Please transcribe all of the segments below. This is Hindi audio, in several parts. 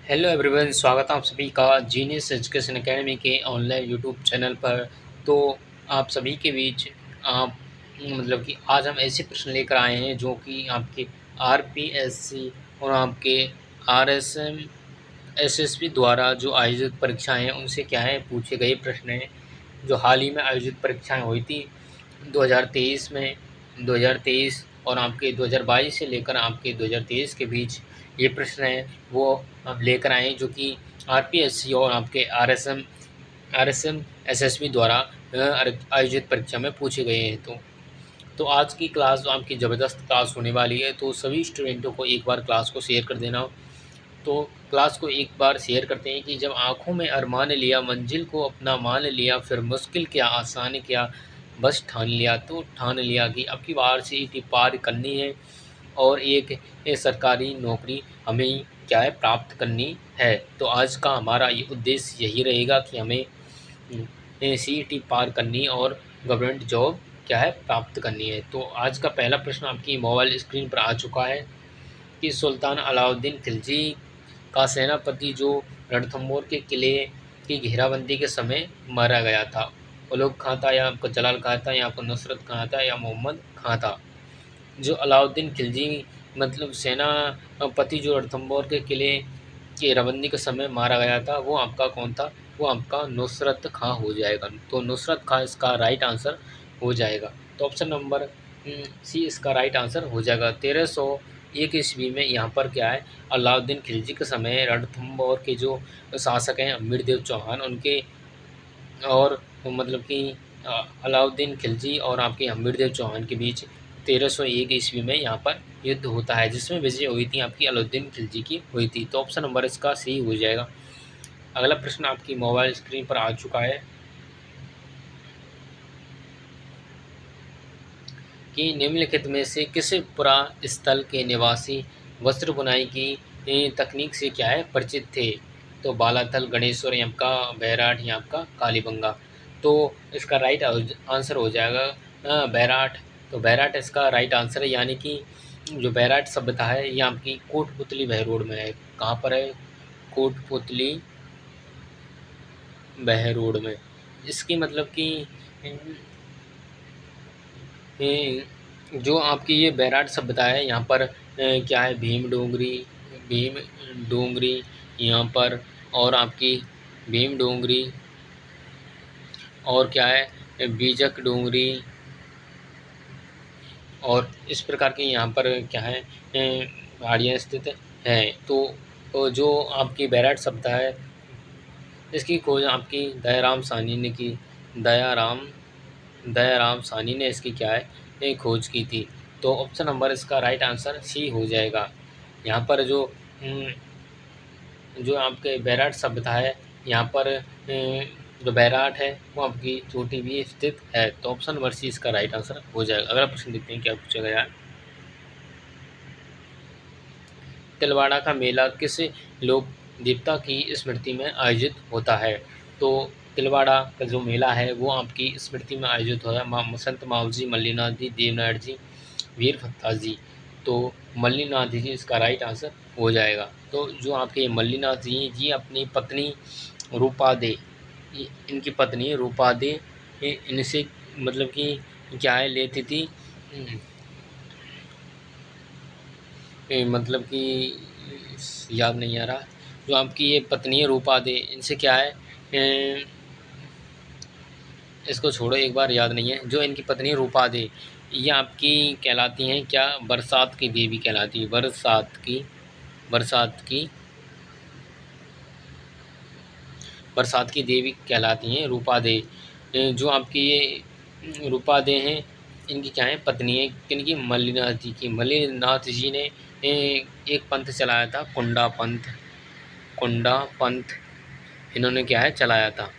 हेलो एवरीवन, स्वागत है आप सभी का जीनियस एजुकेशन एकेडमी के ऑनलाइन यूट्यूब चैनल पर। तो आप सभी के बीच आप मतलब कि आज हम ऐसे प्रश्न लेकर आए हैं जो कि आपके आरपीएससी और आपके आरएसएम एसएसबी द्वारा जो आयोजित परीक्षाएं हैं उनसे क्या है पूछे गए प्रश्न हैं। जो हाल ही में आयोजित परीक्षाएं हुई थी 2023 में, 2023 और आपके 2022 से लेकर आपके 2023 के बीच ये प्रश्न हैं वो हम लेकर आए हैं, जो कि आरपीएससी और आपके आरएसएम एसएसबी द्वारा आयोजित परीक्षा में पूछे गए हैं। तो आज की क्लास आपकी ज़बरदस्त क्लास होने वाली है, तो सभी स्टूडेंटों को एक बार क्लास को शेयर कर देना। तो क्लास को एक बार शेयर करते हैं कि जब आँखों में अरमान लिया, मंजिल को अपना मान लिया, फिर मुश्किल क्या आसान क्या बस ठान लिया। तो ठान लिया कि अब की बार सीईटी पार करनी है और एक सरकारी नौकरी हमें क्या है प्राप्त करनी है। तो आज का हमारा ये उद्देश्य यही रहेगा कि हमें सीईटी पार करनी और गवर्नमेंट जॉब क्या है प्राप्त करनी है। तो आज का पहला प्रश्न आपकी मोबाइल स्क्रीन पर आ चुका है कि सुल्तान अलाउद्दीन खिलजी का सेनापति जो रणथंभौर के किले की घेराबंदी के समय मारा गया था, उलुग खां था या आपका जलाल खां था या आपका नुसरत खां था या मोहम्मद खां था। जो अलाउद्दीन खिलजी मतलब सेनापति जो रणथंभौर के किले की घेराबंदी के समय मारा गया था, वो आपका कौन था? वो आपका नुसरत खां हो जाएगा। तो नुसरत खां इसका राइट आंसर हो जाएगा। तो ऑप्शन नंबर सी इसका राइट आंसर हो जाएगा। 1301 ईस्वी में यहाँ पर क्या है, अलाउद्दीन खिलजी के समय रणथंभौर के जो शासक हैं अमीरदेव चौहान, उनके और मतलब कि अलाउद्दीन खिलजी और आपके अमीरदेव चौहान के बीच 1301 ईस्वी में यहाँ पर युद्ध होता है, जिसमें विजय हुई थी आपकी अलाउद्दीन खिलजी की हुई थी। तो ऑप्शन नंबर इसका सी हो जाएगा। अगला प्रश्न आपकी मोबाइल स्क्रीन पर आ चुका है कि निम्नलिखित में से किस पुरा स्थल के निवासी वस्त्र बुनाई की तकनीक से क्या है परिचित थे? तो बालाथल, गणेश्वर, या आपका बैराठ, या आपका कालीबंगा। तो इसका राइट आंसर हो जाएगा बैराठ। तो बैराठ इसका राइट आंसर है, यानी कि जो बैराठ सभ्यता है ये आपकी कोटपुतली बहरोड में है। कहाँ पर है? कोटपुतली बहरोड में। इसकी मतलब कि जो आपकी ये बैराठ सभ्यता है यहाँ पर क्या है, भीम डोंगरी यहाँ पर, और आपकी भीम डोंगरी और क्या है बीजक डोंगरी, और इस प्रकार के यहाँ पर क्या है पहाड़ियाँ स्थित हैं। तो जो आपकी बैराठ सभ्यता है इसकी खोज आपकी दयाराम साहनी ने की। दयाराम दयाराम साहनी ने इसकी क्या है खोज की थी। तो ऑप्शन नंबर इसका राइट आंसर सी हो जाएगा। यहाँ पर जो आपके बैराठ सभ्यता है यहाँ पर जो बैराठ है वो आपकी चोटी भी स्थित है। तो ऑप्शन नंबर सी इसका राइट आंसर हो जाएगा। अगला प्रश्न देखते हैं क्या पूछा गया है। तिलवाड़ा का मेला किस लोक देवता की स्मृति में आयोजित होता है? तो तिलवाड़ा का जो मेला है वो आपकी स्मृति में आयोजित होता है। संत मावजी जी, मल्लीनाथ जी, देवनाथ जी, वीर फत्ता जी। तो मल्लीनाथ जी इसका राइट आंसर हो जाएगा। तो जो आपके मल्लीनाथ जी अपनी पत्नी रूपा दे, इनकी पत्नी रूपा दे इनसे मतलब कि क्या है लेती थी, मतलब कि याद नहीं आ रहा। जो आपकी ये पत्नी है रूपा दे, इनसे क्या है इसको छोड़ो, एक बार याद नहीं है। जो इनकी पत्नी रूपा दे ये आपकी कहलाती हैं क्या, बरसात की देवी कहलाती है। बरसात की बरसात की देवी कहलाती हैं रूपा दे। जो आपकी ये रूपा दे हैं इनकी क्या है पत्नी है किनकी, मल्लीनाथ जी की। मल्लीनाथ जी ने एक पंथ चलाया था, कुंडा पंथ इन्होंने क्या है चलाया था।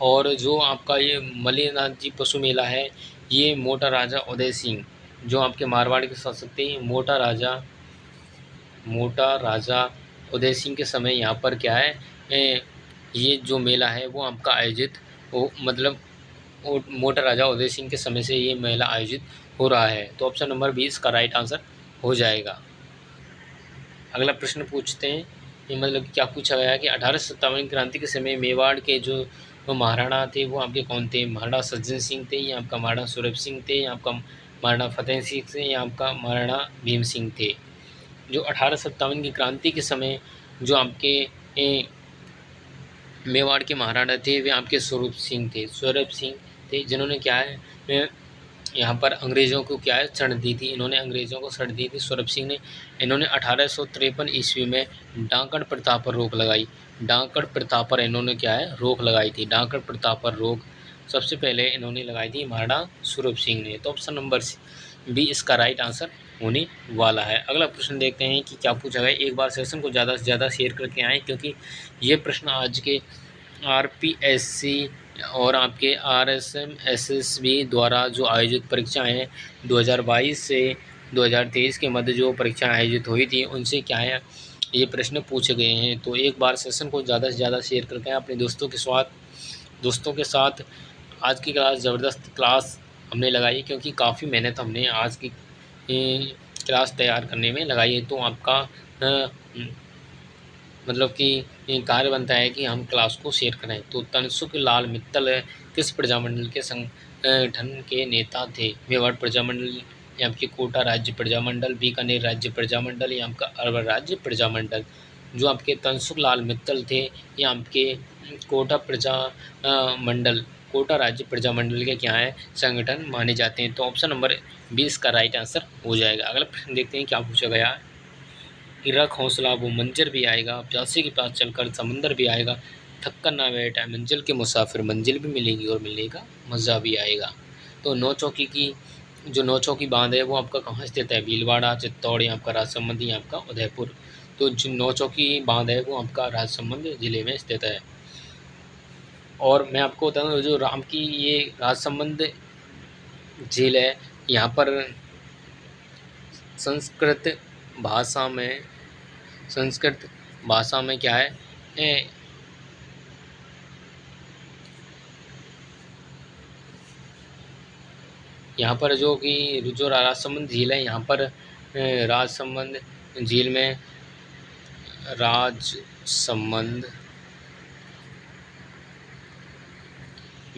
और जो आपका ये मल्लीनाथ जी पशु मेला है ये मोटा राजा उदय सिंह, जो आपके मारवाड़ के शासक थे, मोटा राजा उदय सिंह के समय यहाँ पर क्या है ये जो मेला है वो आपका आयोजित हो, मतलब मोटा राजा उदय सिंह के समय से ये मेला आयोजित हो रहा है। तो ऑप्शन नंबर 20 का राइट आंसर हो जाएगा। अगला प्रश्न पूछते हैं, ये मतलब क्या पूछा गया है कि 1857 क्रांति के समय मेवाड़ के जो महाराणा थे वो आपके कौन थे? महाराणा सज्जन सिंह थे, या आपका महाराणा सूरभ सिंह थे, या आपका महाराणा फतेह सिंह थे, या आपका महाराणा भीम सिंह थे? जो 1857 की क्रांति के समय जो आपके मेवाड़ के महाराणा थे वे आपके स्वरूप सिंह थे, स्वरूप सिंह थे, जिन्होंने क्या है यहाँ पर अंग्रेज़ों को क्या है शरण दी थी। इन्होंने अंग्रेज़ों को शरण दी थी स्वरूप सिंह ने। इन्होंने 1853 ईस्वी में डाकण प्रथा पर रोक लगाई। डाकण प्रथा पर इन्होंने क्या है रोक लगाई थी। डाकण प्रथा पर रोक सबसे पहले इन्होंने लगाई थी महाराणा स्वरूप सिंह ने। तो ऑप्शन नंबर बी इसका राइट आंसर होने वाला है। अगला प्रश्न देखते हैं कि क्या पूछा गया। एक बार सेशन को ज़्यादा से ज़्यादा शेयर करके आएँ, क्योंकि ये प्रश्न आज के आरपीएससी और आपके आरएसएम एसएसबी द्वारा जो आयोजित परीक्षाएं हैं 2022 से 2023 के मध्य जो परीक्षाएं आयोजित हुई थी उनसे क्या है ये प्रश्न पूछे गए हैं। तो एक बार सेशन को ज़्यादा से ज़्यादा शेयर करके अपने दोस्तों के साथ आज की क्लास ज़बरदस्त क्लास हमने लगाई, क्योंकि काफ़ी मेहनत हमने आज की क्लास तैयार करने में लगाई है। तो आपका मतलब कि ये कार्य बनता है कि हम क्लास को शेयर करें। तो तनसुख लाल मित्तल किस प्रजामंडल के संगठन के नेता थे? मेवाड़ प्रजामंडल, या आपके कोटा राज्य प्रजामंडल, बीकानेर राज्य प्रजामंडल, या आपका अरवल राज्य प्रजामंडल? जो आपके तनसुख लाल मित्तल थे ये आपके कोटा मंडल कोटा राज्य प्रजामंडल के क्या है संगठन माने जाते हैं। तो ऑप्शन नंबर 20 का राइट आंसर हो जाएगा। अगला प्रश्न देखते हैं क्या पूछा गया है। कि रख हौसला वो मंजर भी आएगा, प्यासे के पास चलकर समंदर भी आएगा, थक्कर ना बैठा मंजिल के मुसाफिर, मंजिल भी मिलेगी और मिलने का मज़ा भी आएगा। तो नौचौकी की जो नौचौकी बांध है वो आपका कहाँ स्थित है? भीलवाड़ा, चित्तौड़, या आपका राजसमंद, या आपका उदयपुर? तो जो नौचौकी बांध है वो आपका राजसमंद जिले में स्थित है। और मैं आपको बता दूँ जो राम की ये राजसमंद झील है, यहाँ पर संस्कृत भाषा में संस्कृत भाषा में क्या है यहाँ पर जो कि जो राजसमंद झील है यहाँ पर राजसमंद झील में राजसमंद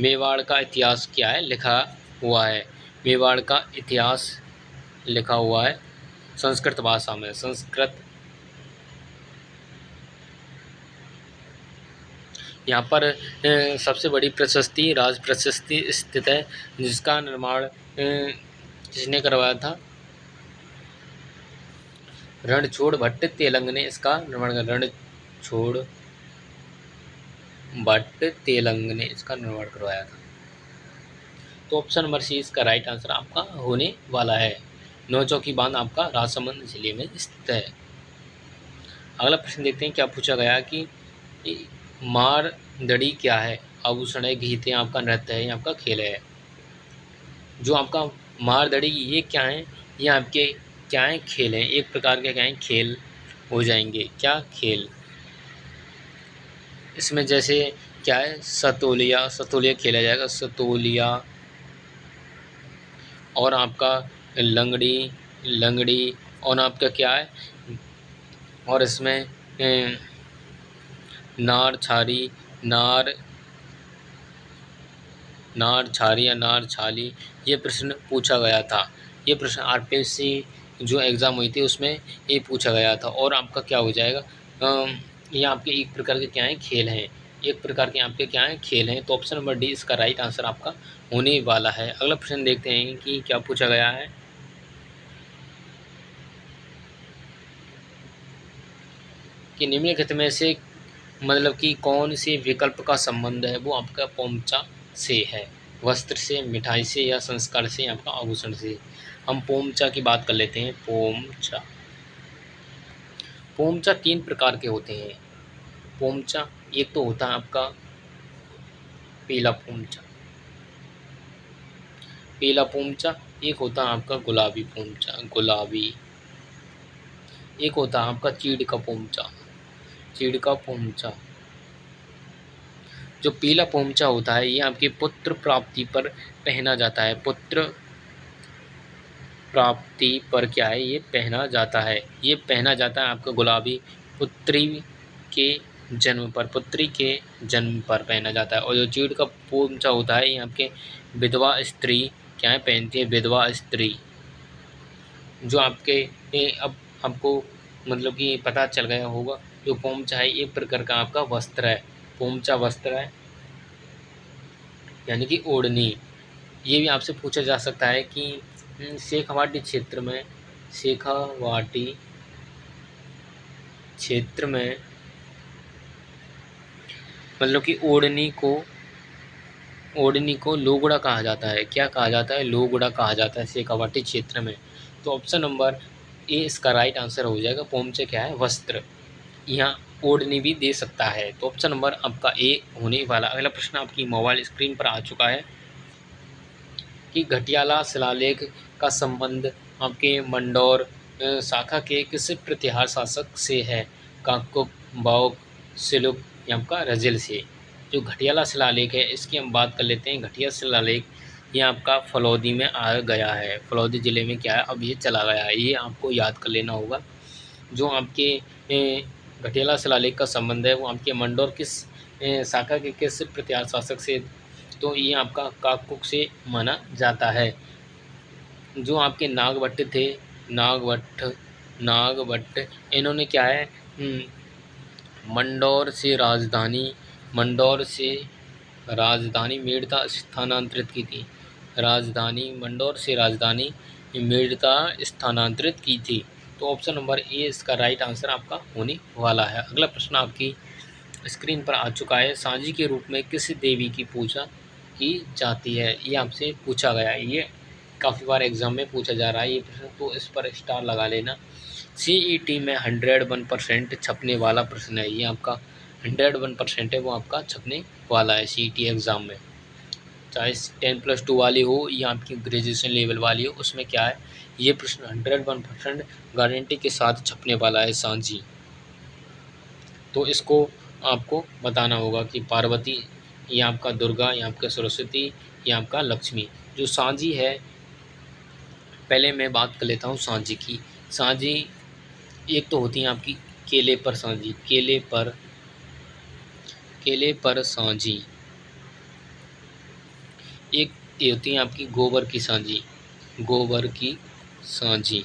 मेवाड़ का इतिहास क्या है लिखा हुआ है? मेवाड़ का इतिहास लिखा हुआ है संस्कृत भाषा में। संस्कृत यहाँ पर सबसे बड़ी प्रशस्ति राज प्रशस्ति स्थित है, जिसका निर्माण किसने करवाया था? रणछोड़ भट्ट तेलंग ने इसका निर्माण किया। रणछोड़ भट्ट तेलंग ने इसका निर्माण करवाया था। तो ऑप्शन नंबर सी इसका राइट आंसर आपका होने वाला है। नौचौकी बांध आपका राजसमंद जिले में स्थित है। अगला प्रश्न देखते हैं क्या पूछा गया कि मारदड़ी क्या है? आभूषण है, गीत है, आपका नृत्य है, या आपका खेल है? जो आपका मारदड़ी ये क्या है? ये आपके क्या है खेल हैं, एक प्रकार के क्या है खेल हो जाएंगे। क्या खेल? इसमें जैसे क्या है सतोलिया खेला जाएगा, सतोलिया। और आपका लंगड़ी लंगड़ी और आपका क्या है और इसमें नार छारी नार नार छारी या नार छाली ये प्रश्न पूछा गया था। ये प्रश्न आरपीएससी जो एग्ज़ाम हुई थी उसमें ये पूछा गया था। और आपका क्या हो जाएगा ये आपके एक प्रकार के क्या हैं खेल हैं, एक प्रकार के आपके क्या हैं खेल हैं। तो ऑप्शन नंबर डी इसका राइट आंसर आपका होने वाला है। अगला प्रश्न देखते हैं कि क्या पूछा गया है कि निम्नलिखित में से मतलब कि कौन से विकल्प का संबंध है वो आपका पोमचा से है? वस्त्र से, मिठाई से, या संस्कार से, या आपका आभूषण से? हम पोमचा की बात कर लेते हैं। पोमचा पोमचा 3 प्रकार के होते हैं। पोमचा एक तो होता है आपका पीला पोमचा, पीला पोमचा। एक होता है आपका गुलाबी पोमचा, गुलाबी। एक होता है आपका चीड़ का पोमचा, चीड़ का पोमचा। जो पीला पोमचा होता है ये आपके पुत्र प्राप्ति पर पहना जाता है। पुत्र प्राप्ति पर क्या है, ये पहना जाता है। ये पहना जाता है आपका गुलाबी पुत्री के जन्म पर, पुत्री के जन्म पर पहना जाता है। और जो चीड़ का पोंचा होता है, ये आपके विधवा स्त्री क्या है पहनती है, विधवा स्त्री। जो आपके अब हमको मतलब कि पता चल गया होगा, जो पोंचा है एक प्रकार का आपका वस्त्र है, पोंचा वस्त्र है यानी कि ओढ़नी। ये भी आपसे पूछा जा सकता है कि शेखावाटी क्षेत्र में, शेखावाटी क्षेत्र में मतलब कि ओढ़नी को लोगड़ा कहा जाता है। क्या कहा जाता है, लोगड़ा कहा जाता है शेखावाटी क्षेत्र में। तो ऑप्शन नंबर ए इसका राइट आंसर हो जाएगा। पोमचे क्या है, वस्त्र। यहाँ ओढ़नी भी दे सकता है। तो ऑप्शन नंबर आपका ए होने वाला। अगला प्रश्न आपकी मोबाइल स्क्रीन पर आ चुका है कि घटियाला शिलालेख का संबंध आपके मंडौर शाखा के किस प्रतिहार शासक से है, काकुब, बाउक, सिलुक या आपका रजिल से। जो घटियाला शिलालेख है इसकी हम बात कर लेते हैं। घटिया शिलालेख ये आपका फलौदी में आ गया है, फलौदी ज़िले में क्या है अब ये चला गया है, ये आपको याद कर लेना होगा। जो आपके घटियाला शिलालेख का संबंध है वो आपके मंडौर किस शाखा के किस प्रतिहार शासक से, तो ये आपका काकुक से माना जाता है। जो आपके नागभट्ट थे, नागभट्ट नागभट्ट इन्होंने क्या है मंडौर से राजधानी मेड़ता स्थानांतरित की थी। राजधानी मंडौर से राजधानी मेड़ता स्थानांतरित की थी। तो ऑप्शन नंबर ए इसका राइट आंसर आपका होने वाला है। अगला प्रश्न आपकी स्क्रीन पर आ चुका है। सांझी के रूप में किस देवी की पूजा की जाती है, ये आपसे पूछा गया है। ये काफ़ी बार एग्जाम में पूछा जा रहा है ये प्रश्न, तो इस पर स्टार लगा लेना। CET में 101% छपने वाला प्रश्न है। ये आपका 101% है वो आपका छपने वाला है CET एग्ज़ाम में। चाहे 10+2 वाली हो या आपकी ग्रेजुएशन लेवल वाली हो, उसमें क्या है ये प्रश्न 101% गारंटी के साथ छपने वाला है सांझी। तो इसको आपको बताना होगा कि पार्वती, ये आपका दुर्गा, ये आपका सरस्वती, ये आपका लक्ष्मी। जो सांझी है, पहले मैं बात कर लेता हूँ सांझी की। सांझी एक तो होती है आपकी केले पर सांझी, केले पर सांझी। एक ये होती है आपकी गोबर की सांझी, गोबर की सांझी।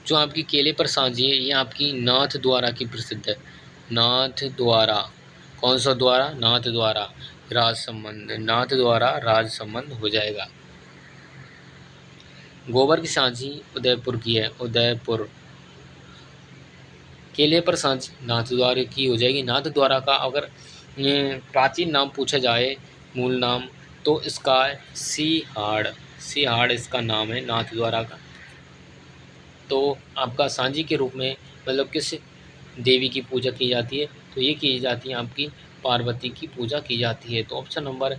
जो आपकी केले पर सांझी है ये आपकी नाथ द्वारा की प्रसिद्ध है। नाथ द्वारा, कौन सा द्वारा, नाथ द्वारा राज संबंध, नाथ द्वारा राज संबंध हो जाएगा। गोबर की सांझी उदयपुर की है, उदयपुर। केले पर सांझी नाथ द्वारा की हो जाएगी। नाथ द्वारा का अगर प्राचीन नाम पूछा जाए, मूल नाम, तो इसका है सिहाड़, सिहाड़ इसका नाम है नाथ द्वारा का। तो आपका सांझी के रूप में मतलब किस देवी की पूजा की जाती है, तो ये की जाती है आपकी पार्वती की पूजा की जाती है। तो ऑप्शन नंबर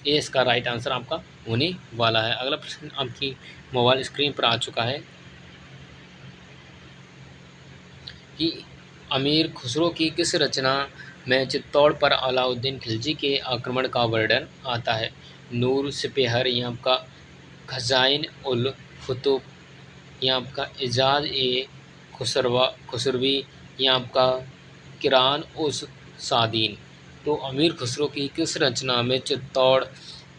ए इसका राइट आंसर आपका होने वाला है। अगला प्रश्न आपकी मोबाइल स्क्रीन पर आ चुका है कि अमीर खुसरो की किस रचना में चित्तौड़ पर अलाउद्दीन खिलजी के आक्रमण का वर्णन आता है। नूर सिपहर, ये आपका खजाइन उल फुतूह, ये आपका एजाज ए खुसरवी, ये आपका किरान उस सादीन। तो अमीर खुसरो की किस रचना में चित्तौड़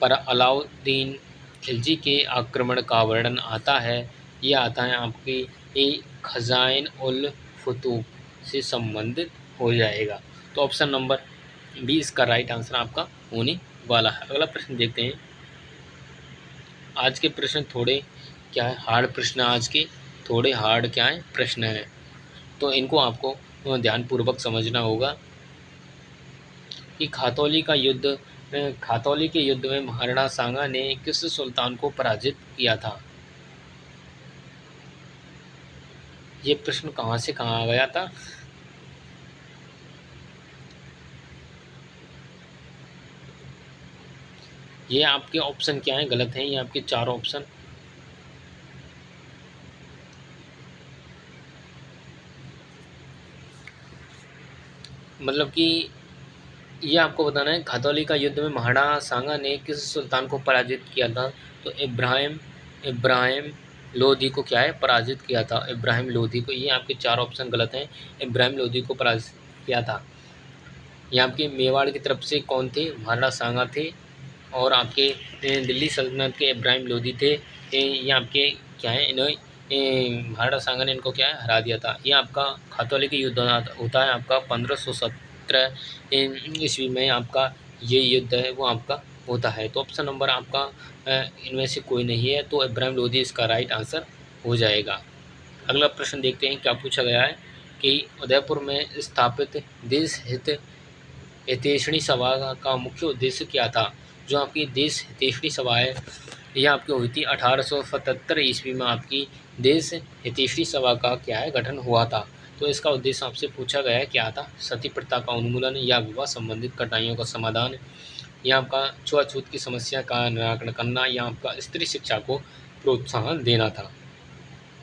पर अलाउद्दीन खिलजी के आक्रमण का वर्णन आता है, ये आता है आपकी ए खजाइन उल फुतूह से संबंधित हो जाएगा। तो ऑप्शन नंबर बी इसका राइट आंसर आपका होने वाला है। अगला प्रश्न देखते हैं। आज के प्रश्न थोड़े क्या है, हार्ड प्रश्न। आज के थोड़े हार्ड क्या है प्रश्न हैं, तो इनको आपको ध्यानपूर्वक समझना होगा कि खातौली के युद्ध में महाराणा सांगा ने किस सुल्तान को पराजित किया था। ये प्रश्न कहाँ से कहाँ आ गया था। ये आपके ऑप्शन क्या हैं, गलत हैं ये आपके चार ऑप्शन। मतलब कि ये आपको बताना है, घातौली का युद्ध में महाराणा सांगा ने किस सुल्तान को पराजित किया था? तो इब्राहिम इब्राहिम लोधी को क्या है, पराजित किया था, इब्राहिम लोधी को। ये आपके 4 ऑप्शन गलत हैं, इब्राहिम लोधी को पराजित किया था। ये आपके मेवाड़ की तरफ से कौन थे? महाराणा सांगा थे। और आपके दिल्ली सल्तनत के इब्राहिम लोधी थे। ये आपके क्या है, इन्होंने महाराणा सांगा ने इनको क्या है, हरा दिया था। ये आपका खातौली का युद्ध होता है आपका 1517 ईस्वी में आपका ये युद्ध है वो आपका होता है। तो ऑप्शन नंबर आपका इनमें से कोई नहीं है, तो इब्राहिम लोधी इसका राइट आंसर हो जाएगा। अगला प्रश्न देखते हैं क्या पूछा गया है कि उदयपुर में स्थापित देश हित हितैषणी सभा का मुख्य उद्देश्य क्या था? जो आपकी देश हितैषणी सभा है, यह आपकी हुई थी 1877 ईस्वी में। आपकी देश हितैषणी सभा का क्या है, गठन हुआ था। तो इसका उद्देश्य आपसे पूछा गया है क्या था? सती प्रथा का उन्मूलन या विवाह संबंधित कठिनाइयों का समाधान, या आपका छुआछूत की समस्या का निराकरण करना, या आपका स्त्री शिक्षा को प्रोत्साहन देना था।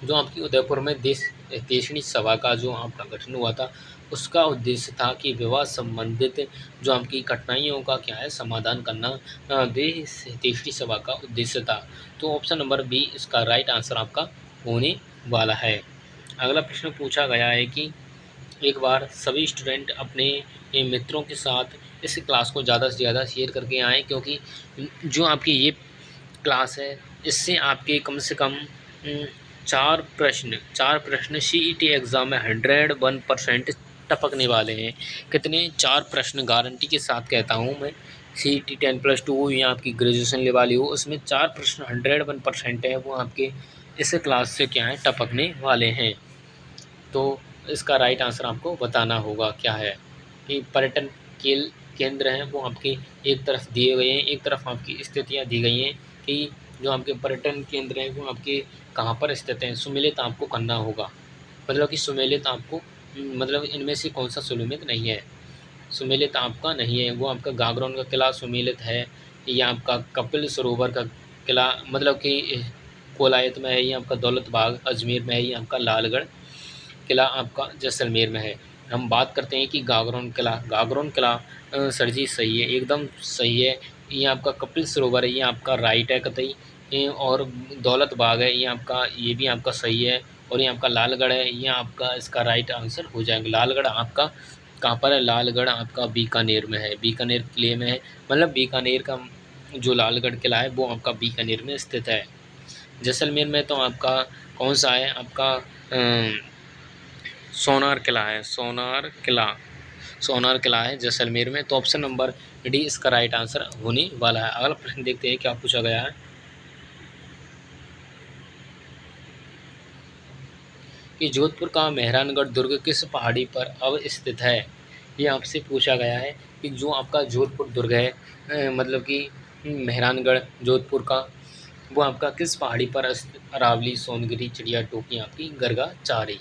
जो आपकी उदयपुर में देश हितैषणी सभा का जो आपका गठन हुआ था, उसका उद्देश्य था कि विवाह संबंधित जो आपकी कठिनाइयों का क्या है, समाधान करना देश हितैषणी सभा का उद्देश्य था। तो ऑप्शन नंबर बी इसका राइट आंसर आपका होने वाला है। अगला प्रश्न पूछा गया है कि एक बार सभी स्टूडेंट अपने मित्रों के साथ इस क्लास को ज़्यादा से ज़्यादा शेयर करके आएँ, क्योंकि जो आपकी ये क्लास है इससे आपके कम से कम 4 प्रश्न CET एग्ज़ाम में 101% टपकने वाले हैं। कितने? 4 प्रश्न गारंटी के साथ कहता हूँ मैं। CET 10+2 हो या आपकी ग्रेजुएशन लेवल वाली हो, उसमें 4 प्रश्न 101% है वो आपके इस क्लास से क्या है, टपकने वाले हैं। तो इसका राइट आंसर आपको बताना होगा क्या है कि पर्यटन केंद्र हैं वो आपके एक तरफ दिए गए हैं, एक तरफ आपकी स्थितियाँ दी गई हैं कि जो आपके पर्यटन केंद्र हैं वो आपके कहाँ पर स्थित हैं। सुमेलित आपको करना होगा, मतलब कि सुमेलित आपको मतलब इनमें से कौन सा सुमेलित नहीं है। सुमेलित आपका नहीं है, वो आपका गागरोन का किला सुमेलित है, या आपका कपिल सरोवर का किला मतलब कि कोलायत में है, या आपका दौलत बाग अजमेर में है, या आपका लालगढ़ किला आपका जैसलमेर में है। हम बात करते हैं कि गागरोन किला सर जी सही है, एकदम सही है। ये आपका कपिल सरोवर है, ये आपका राइट है कतई। और दौलत बाग है, ये आपका, ये भी आपका सही है। और ये आपका लालगढ़ है, ये आपका इसका राइट आंसर हो जाएगा। लालगढ़ आपका कहाँ पर है? लालगढ़ आपका बीकानेर में है, बीकानेर किले में है। मतलब बीकानेर का जो लालगढ़ किला है वो आपका बीकानेर में स्थित है। जैसलमेर में तो आपका कौन सा है? आपका सोनार किला है, सोनार किला है जैसलमेर में। तो ऑप्शन नंबर डी इसका राइट आंसर होने वाला है। अगला प्रश्न देखते हैं क्या पूछा गया है कि जोधपुर का मेहरानगढ़ दुर्ग किस पहाड़ी पर अवस्थित है? ये आपसे पूछा गया है कि जो आपका जोधपुर दुर्ग है मतलब कि मेहरानगढ़ जोधपुर का, वो आपका किस पहाड़ी पर स्थित? अरावली, सोनगिरी, चिड़िया टोपी, आपकी गरगा चारी।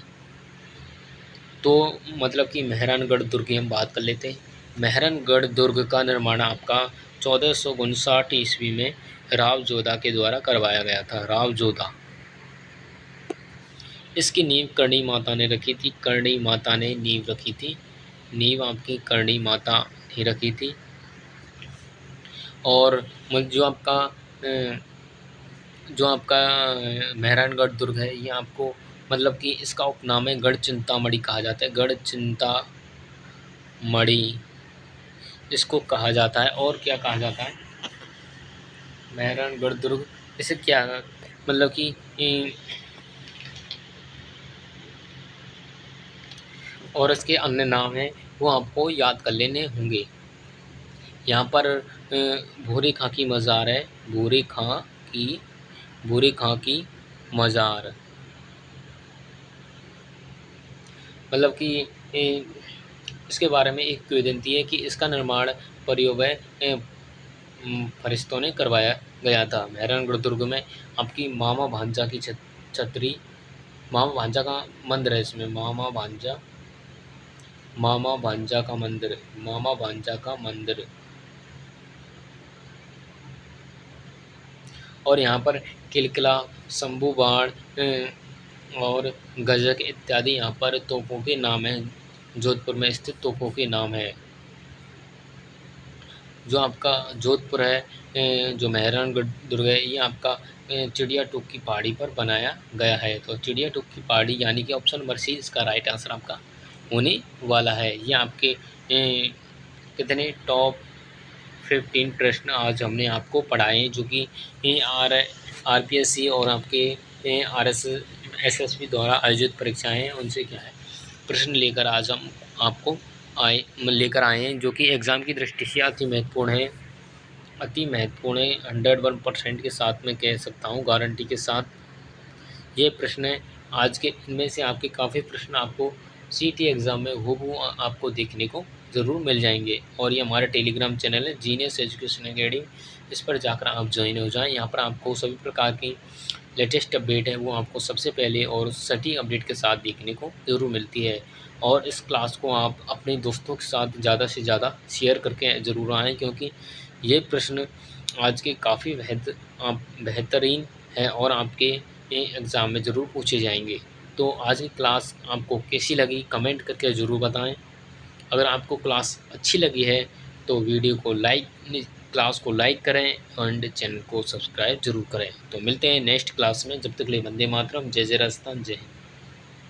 तो मतलब कि मेहरानगढ़ दुर्ग की हम बात कर लेते हैं। मेहरानगढ़ दुर्ग का निर्माण आपका 1459 ईस्वी में राव जोधा के द्वारा करवाया गया था। राव जोधा, इसकी नींव करणी माता ने रखी थी। करणी माता ने नींव रखी थी, नींव आपकी करणी माता ने रखी थी। और जो आपका मेहरानगढ़ दुर्ग है, ये आपको मतलब कि इसका उपनाम है गढ़ चिंतामणि कहा जाता है। गढ़ चिंतामणि इसको कहा जाता है। और क्या कहा जाता है? मेहरानगढ़ दुर्ग इसे क्या मतलब कि और इसके अन्य नाम हैं वो आपको याद कर लेने होंगे। यहाँ पर भूरे खां की मज़ार है, भूरे खां की मज़ार, मतलब कि इसके बारे में एक किंवदंती है कि इसका निर्माण पर्यवय फरिश्तों ने करवाया गया था। मेहरानगढ़ दुर्ग में आपकी मामा भांजा की छतरी, मामा भांजा का मंदिर है इसमें, मामा भांजा का मंदिर, मामा भांजा का मंदिर। और यहाँ पर किलकिला, शंभू बाण और गजक इत्यादि यहाँ पर तोपों के नाम हैं, जोधपुर में स्थित तोपों के नाम हैं। जो आपका जोधपुर है, जो मेहरानगढ़ दुर्ग है, ये आपका चिड़िया टूक की पहाड़ी पर बनाया गया है। तो चिड़िया टूक की पहाड़ी यानी कि ऑप्शन नंबर सी इसका राइट आंसर आपका होने वाला है। ये आपके कितने टॉप 15 प्रश्न आज हमने आपको पढ़ाए जो कि आरपीएससी और आपके आरएस एसएसबी द्वारा आयोजित परीक्षाएं हैं, उनसे क्या है प्रश्न लेकर आज हम आपको लेकर आए हैं, जो कि एग्ज़ाम की दृष्टि से अति महत्वपूर्ण है। 101% के साथ मैं कह सकता हूँ, गारंटी के साथ ये प्रश्न है आज के। इनमें से आपके काफ़ी प्रश्न आपको सीटी एग्ज़ाम में हूबहू आपको देखने को ज़रूर मिल जाएंगे। और ये हमारा टेलीग्राम चैनल है जीनियस एजुकेशन एकेडमी, इस पर जाकर आप ज्वाइन हो जाएं। यहाँ पर आपको सभी प्रकार की लेटेस्ट अपडेट है वो आपको सबसे पहले और सटीक अपडेट के साथ देखने को ज़रूर मिलती है। और इस क्लास को आप अपने दोस्तों के साथ ज़्यादा से ज़्यादा शेयर करके ज़रूर आएँ, क्योंकि ये प्रश्न आज के काफ़ी बेहतरीन है और आपके एग्ज़ाम में ज़रूर पूछे जाएंगे। तो आज की क्लास आपको कैसी लगी कमेंट करके ज़रूर बताएं। अगर आपको क्लास अच्छी लगी है तो वीडियो को क्लास को लाइक करें एंड चैनल को सब्सक्राइब जरूर करें। तो मिलते हैं नेक्स्ट क्लास में, जब तक के लिए वंदे मातरम, जय जय राजस्थान, जय हिंद।